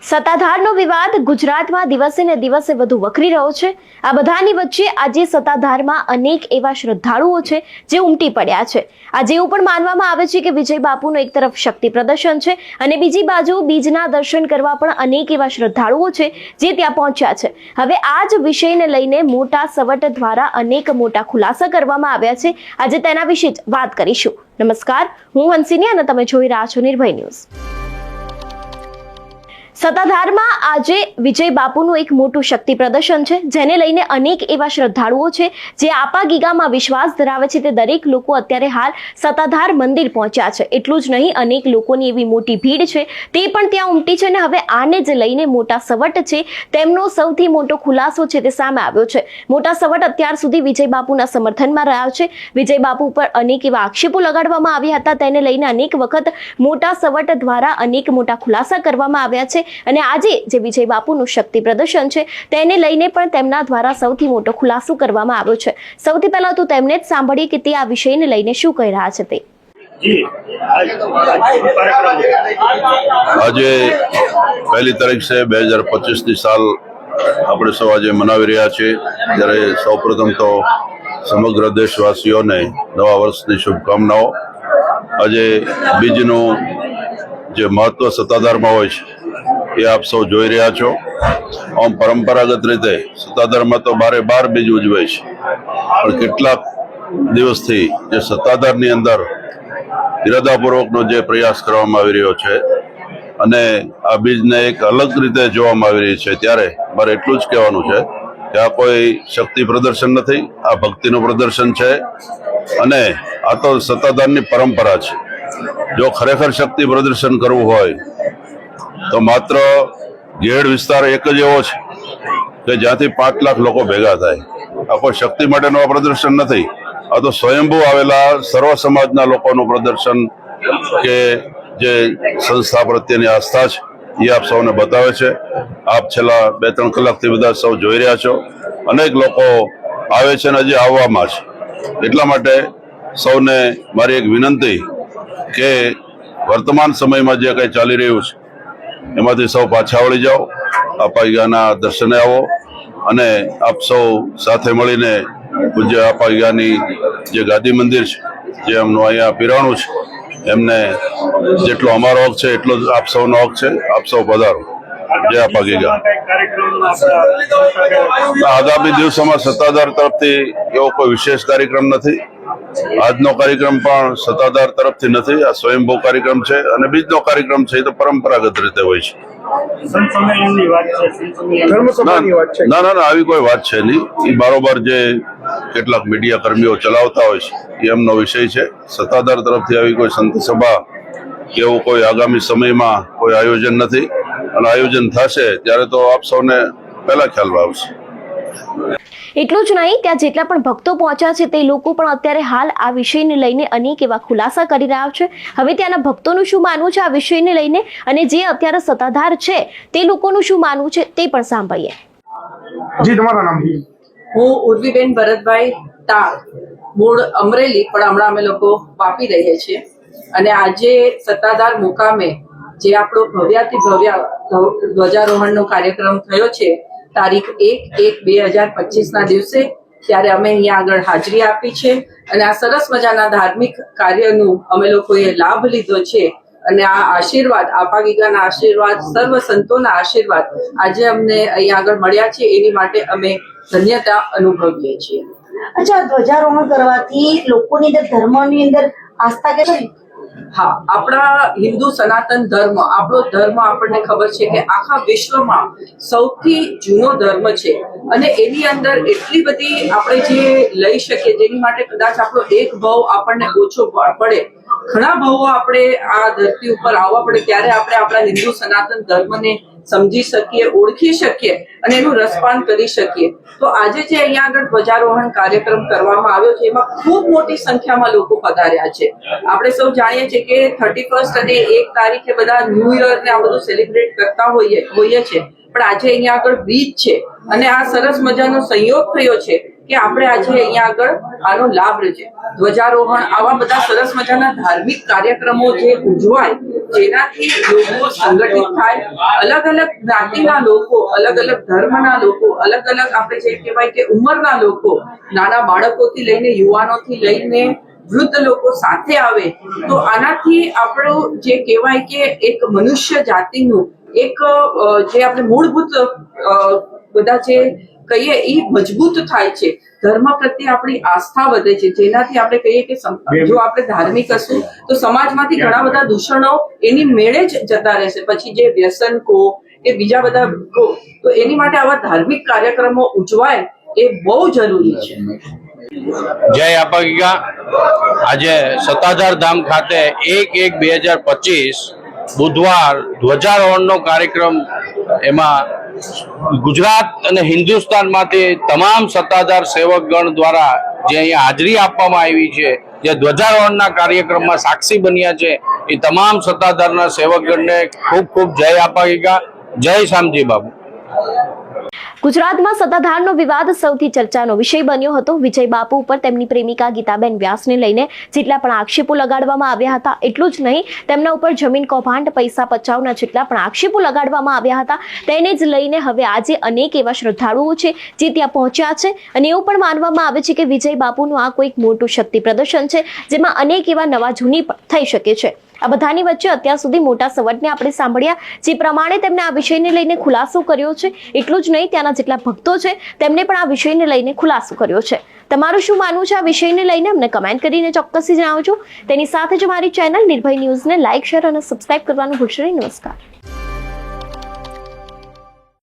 સત્તાધારનો વિવાદ ગુજરાતમાં દિવસે ને દિવસે વધુ વકરી રહ્યો છે। આ બધાની વચ્ચે આજે સત્તાધારમાં અનેક એવા શ્રદ્ધાળુઓ છે જે ઉમટી પડ્યા છે। આજે એવું પણ માનવામાં આવે છે કે વિજય બાપુનો એક તરફ શક્તિ પ્રદર્શન છે અને બીજી બાજુ બીજના દર્શન કરવા પણ અનેક એવા શ્રદ્ધાળુઓ છે જે ત્યાં પહોંચ્યા છે। હવે આ જ વિષયને લઈને મોટા સવટ દ્વારા અનેક મોટા ખુલાસા કરવામાં આવ્યા છે। આજે તેના વિશે જ વાત કરીશું। નમસ્કાર, હું હંસિની અને તમે જોઈ રહ્યા છો નિર્ભય ન્યૂઝ। સત્તાધારમાં આજે વિજય બાપુનું એક મોટું શક્તિ પ્રદર્શન છે જેને લઈને અનેક એવા શ્રદ્ધાળુઓ છે જે આપા ગીગામાં વિશ્વાસ ધરાવે છે તે દરેક લોકો અત્યારે હાલ સત્તાધાર મંદિર પહોંચ્યા છે। એટલું જ નહીં, અનેક લોકોની એવી મોટી ભીડ છે તે પણ ત્યાં ઉમટી છે અને હવે આને જ લઈને મોટા સવટ છે તેમનો સૌથી મોટો ખુલાસો છે તે સામે આવ્યો છે। મોટા સવટ અત્યાર સુધી વિજય બાપુના સમર્થનમાં રહ્યા છે। વિજય બાપુ પર અનેક એવા આક્ષેપો લગાડવામાં આવ્યા હતા, તેને લઈને અનેક વખત મોટા સવટ દ્વારા અનેક મોટા ખુલાસા કરવામાં આવ્યા છે અને આજે જે વિજય બાપુનું શક્તિ પ્રદર્શન છે તેને લઈને પણ તેમના દ્વારા સૌથી મોટો ખુલાસો કરવામાં આવ્યો છે। સૌથી પહેલા તો તેમને જ સાંભળીએ કે તે આ વિષયને લઈને શું કહી રહ્યા છે તે। આજે 1 તારીખ છે 2025 સાલ આપણે સૌ આજે મનાવી રહ્યા છીએ, જ્યારે સૌપ્રથમ તો સમગ્ર દેશવાસીઓને નવા વર્ષની શુભકામનાઓ। આજે બીજનું જે મહત્વ સત્તાધારમાં હોય છે એ આપ સૌ જોઈ રહ્યા છો। આમ પરંપરાગત રીતે સત્તાધારમાં તો 12 બીજ ઉજવાય છે, પણ કેટલાક દિવસથી જે સત્તાધારની અંદર ઇરાદાપૂર્વકનો જે પ્રયાસ કરવામાં આવી રહ્યો છે અને આ બીજને એક અલગ રીતે જોવામાં આવી રહી છે, ત્યારે મારે એટલું જ કહેવાનું છે કે આ કોઈ શક્તિ પ્રદર્શન નથી, આ ભક્તિનું પ્રદર્શન છે અને આ તો સત્તાધારની પરંપરા છે। જો ખરેખર શક્તિ પ્રદર્શન કરવું હોય તો માત્ર ગેડ વિસ્તાર એક જ એવો છે કે જ્યાંથી 5 લાખ લોકો ભેગા થાય। આ કોઈ શક્તિ માટેનું આ પ્રદર્શન નથી, આ તો સ્વયંભૂ આવેલા સર્વ સમાજના લોકોનું પ્રદર્શન કે જે સંસ્થા પ્રત્યેની આસ્થા છે એ આપ સૌને બતાવે છે। આપ છેલ્લા 2-3 કલાકથી બધા સૌ જોઈ રહ્યા છો, અનેક લોકો આવે છે અને હજી આવવામાં છે। એટલા માટે સૌને મારી એક વિનંતી કે વર્તમાન સમયમાં જે કંઈ ચાલી રહ્યું છે એમાંથી સૌ પાછા વળી જાઓ, આપા ગીગાના દર્શને આવો અને આપ સૌ સાથે મળીને પૂજ્ય આપા ગીગાની જે ગાદી મંદિર છે, જે એમનું અહીંયા પીરાણું છે, એમને જેટલો અમારો હક છે એટલો જ આપ સૌનો હક છે। આપ સૌ પધારો। જય આપા ગીગા। આગામી દિવસોમાં સત્તાધાર તરફથી એવો કોઈ વિશેષ કાર્યક્રમ નથી। આજનો કાર્યક્રમ પણ સત્તાધાર તરફથી નથી, આ સ્વયંભૂ કાર્યક્રમ છે અને બીજનો કાર્યક્રમ છે એ તો પરંપરાગત રીતે હોય છે। ના, આવી કોઈ વાત છે નહીં। એ બારોબાર જે કેટલાક મીડિયા કર્મીઓ ચલાવતા હોય છે એ એમનો વિષય છે। સત્તાધાર તરફથી આવી કોઈ સંત સભા કે એવું કોઈ આગામી સમયમાં કોઈ આયોજન નથી અને આયોજન થશે ત્યારે તો આપ સૌને પહેલા ખ્યાલ આવશે। એટલું જ નહીં, ત્યાં જેટલા પણ ભક્તો પહોંચ્યા છે તે લોકો પણ અત્યારે હાલ આ વિષયને લઈને અનેક એવા ખુલાસા કરી રહ્યા છે। હવે ત્યાંના ભક્તોનું શું માનવું છે આ વિષયને લઈને અને જે અત્યારે સત્તાધાર છે તે લોકોનું શું માનવું છે તે પણ સાંભળીએ। જી, તમારું નામ? હું ઉર્વીબેન ભરતભાઈ ટાળ, મૂળ અમરેલી, પણ હમણાં અમે લોકો વાપી રહીએ છીએ અને આજે સત્તાધાર મુકામે જે આપણો ભવ્યાતિ ભવ્ય ધ્વજારોહણનો કાર્યક્રમ થયો છે તારીખ 1/1/2025 ના દિવસે, ત્યારે અમે અહીંયા આગળ હાજરી આપી છે અને આ સરસ મજાના ધાર્મિક કાર્યનું અમે લોકોએ લાભ લીધો છે અને આ આશીર્વાદ, આપા ગીગાના આશીર્વાદ, સર્વ સંતોના આશીર્વાદ આજે અમને અહીંયા આગળ મળ્યા છે, એની માટે અમે ધન્યતા અનુભવીએ છીએ। અચ્છા, ધ્વજારોહણ કરવાથી લોકોની અંદર ધર્મની અંદર આસ્થા કેટલી? હા, આપણા હિન્દુ સનાતન ધર્મ, આપણો ધર્મ આપણને ખબર છે કે આખા વિશ્વમાં સૌથી જૂનો ધર્મ છે અને એની અંદર એટલી બધી આપણે જે લઈ શકીએ જેની માટે કદાચ આપણો એક ભાવ આપણને ઓછો પડે, ઘણા ભાવો આપણે આ ધરતી ઉપર આવવા પડે ત્યારે આપણે આપણા હિન્દુ સનાતન ધર્મને સમજી શકીએ, ઓળખી શકીએ અને એનું રસપાન કરી શકીએ। તો આજે જે અહીંયા આગળ ધ્વજારોહણ કાર્યક્રમ કરવામાં આવ્યો છે એમાં ખૂબ મોટી સંખ્યામાં લોકો પધાર્યા છે। આપણે સૌ જાણીએ છીએ કે 31 અને 1 તારીખે બધા ન્યૂ યર ને આ બધું સેલિબ્રેટ કરતા હોઈએ છીએ, પણ આજે અહીંયા આગળ બીજ છે અને આ સરસ મજાનો સંયોગ થયો છે કે આપણે આજે અહીંયા આગળ આનો લાભ છે. ધ્વજારોહણ, આવા બધા સરસ મજાના ધાર્મિક કાર્યક્રમો જે ઉજવાય, જેનાથી લોકો સંગઠિત થાય, અલગ અલગ જ્ઞાતિના લોકો, અલગ અલગ ધર્મના લોકો, અલગ અલગ આપણે જે કહેવાય કે ઉંમરના લોકો, નાના બાળકોથી લઈને યુવાનોથી લઈને વૃદ્ધ લોકો સાથે આવે, તો આનાથી આપણું જે કહેવાય કે એક મનુષ્ય જાતિનું એક જે આપણે મૂળભૂત બધા જે કહીએ એ મજબૂત થાય છે. ધર્મ પ્રત્યે આપણી આસ્થા વધે છે, જેનાથી આપણે કહીએ કે જો આપણે ધાર્મિક હશું તો સમાજમાંથી ઘણા બધા દૂષણો એની મેળે જ જતા રહેશે. પછી જે વ્યસન કહો કે બીજા બધા કહો, તો એની માટે આવા ધાર્મિક કાર્યક્રમો ઉજવાય એ બહુ જરૂરી છે. જય આપાગીગા. આજે સત્તાધાર ધામ ખાતે 1/1/2025 બુધવાર ધ્વજારોહણનો કાર્યક્રમ, એમાં ગુજરાત અને હિન્દુસ્તાનમાંથી તમામ સત્તાધાર સેવકગણ દ્વારા જે અહીંયા હાજરી આપવામાં આવી છે, જે ધ્વજારોહણના કાર્યક્રમમાં સાક્ષી બન્યા છે, એ તમામ સત્તાધારના સેવકગણને ખૂબ ખૂબ જય આપાગીગા. જય શામજી બાબુ. ગુજરાતમાં સત્તાધારનો વિવાદ સૌથી ચર્ચાનો વિષય બન્યો હતો. વિજય બાપુ ઉપર તેમની પ્રેમિકા ગીતાબેન વ્યાસને લઈને જેટલા પણ આક્ષેપો લગાડવામાં આવ્યા હતા, એટલું જ નહીં, તેમના ઉપર જમીન કૌભાંડ, પૈસા પચાવના જેટલા પણ આક્ષેપો લગાડવામાં આવ્યા હતા, તેને જ લઈને હવે આજે અનેક એવા શ્રદ્ધાળુઓ છે જે ત્યાં પહોંચ્યા છે અને એવું પણ માનવામાં આવે છે કે વિજય બાપુનું આ કોઈક મોટું શક્તિ પ્રદર્શન છે, જેમાં અનેક એવા નવા જૂની થઈ શકે છે. આ બધાની વચ્ચે અત્યાર સુધી મોટા સવડને આપણે સાંભળ્યા, જે પ્રમાણે તેમણે આ વિષયને લઈને ખુલાસો કર્યો છે. એટલું જ નહીં, ત્યાંના જેટલા ભક્તો છે તેમને પણ આ વિષયને લઈને ખુલાસો કર્યો છે. તમારું શું માનવું છે આ વિષયને લઈને અમને કમેન્ટ કરીને ચોક્કસથી જણાવજો. તેની સાથે જ મારી ચેનલ નિર્ભય ન્યૂઝને લાઇક, શેર અને સબસ્ક્રાઇબ કરવાનું ભૂલશો નહીં. નમસ્કાર.